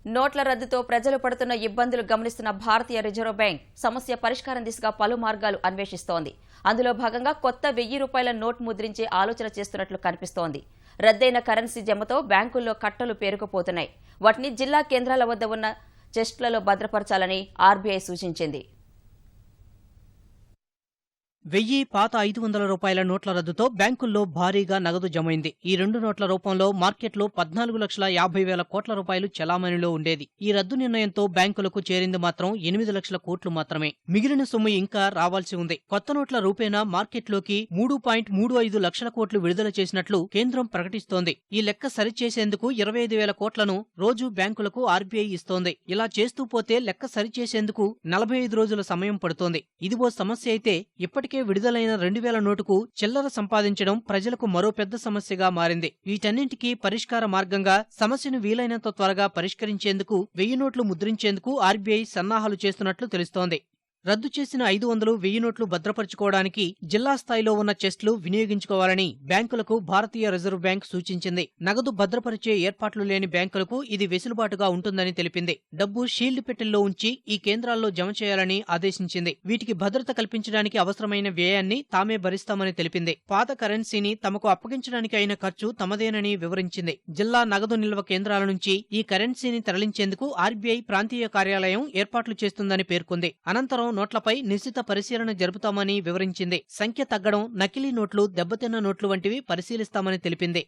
నోట్ల రద్దుతో ప్రజలు పడుతున్న ఇబ్బందులు గమనిస్తున్న భారతీయ రిజర్వ్ బ్యాంక్ సమస్య పరిష్కారం దిశగా పలు మార్గాలు అన్వేషిస్తోంది. అందులో భాగంగా కొత్త ₹1000 నోట్ ముద్రించే ఆలోచన చేస్తున్నట్లు కనిపిస్తోంది. రద్దయిన కరెన్సీ జమతో బ్యాంకుల్లో కట్టలు పేరుకుపోతున్నాయి. వాటిని జిల్లా కేంద్రాల వద్ద ఉన్న చెస్ట్లలో భద్రపరచాలని ఆర్బీఐ సూచించింది. 1000 పాత ₹500 నోట్ల రద్దుతో బ్యాంకుల్లో భారీగా నగదు జమైంది. ఈ 2 నోట్ల రూపంలో మార్కెట్లో 14,50,000 కోట్ల రూపాయలు చెలామణిలో ఉండేది. ఈ రద్దు నిర్ణయంతో బ్యాంకులకు చేరింది మాత్రం 8 లక్షల కోట్లు మాత్రమే. మిగిలిన సొమ్ము ఇంకా రావాల్సి ఉంది. కొత్త నోట్ల రూపేణా మార్కెట్లోకి 3.35 లక్షల కోట్లు విడుదల చేసినట్లు కేంద్రం ప్రకటిస్తోంది. ఈ లెక్క సరిచేసేందుకు 25,000 కోట్లను రోజు బ్యాంకులకు ఆర్బీఐ ఇస్తోంది. ఇలా చేస్తూ పోతే లెక్క సరిచేసేందుకు 45 రోజుల సమయం పడుతోంది. ఇది ఓ సమస్య అయితే ఇప్పటికే విడుదలైన 2000 నోటుకు చిల్లర సంపాదించడం ప్రజలకు మరో పెద్ద సమస్యగా మారింది. వీటన్నింటికీ పరిష్కార మార్గంగా సమస్యను వీలైనంత త్వరగా పరిష్కరించేందుకు 1000 నోట్లు ముద్రించేందుకు ఆర్బీఐ సన్నాహాలు చేస్తున్నట్లు తెలుస్తోంది. రద్దు చేసిన 500, 1000 నోట్లు భద్రపరుచుకోవడానికి జిల్లా స్థాయిలో ఉన్న చెస్ట్లు వినియోగించుకోవాలని బ్యాంకులకు భారతీయ రిజర్వ్ బ్యాంక్ సూచించింది. నగదు భద్రపరిచే ఏర్పాట్లు లేని బ్యాంకులకు ఇది వెసులుబాటుగా ఉంటుందని తెలిపింది. డబ్బు షీల్డ్ పెట్టెల్లో ఉంచి ఈ కేంద్రాల్లో జమ చేయాలని ఆదేశించింది. వీటికి భద్రత కల్పించడానికి అవసరమైన వ్యయాన్ని తామే భరిస్తామని తెలిపింది. పాత కరెన్సీని తమకు అప్పగించడానికి అయిన ఖర్చు తమదేనని వివరించింది. జిల్లా నగదు నిల్వ కేంద్రాల నుంచి ఈ కరెన్సీని తరలించేందుకు ఆర్బీఐ ప్రాంతీయ కార్యాలయం ఏర్పాట్లు చేస్తుందని పేర్కొంది. అనంతరం నోట్లపై నిశిత పరిశీలన జరుపుతామని వివరించింది. సంఖ్య తగ్గడం, నకిలీ నోట్లు, దెబ్బతిన్న నోట్లు వంటివి పరిశీలిస్తామని తెలిపింది.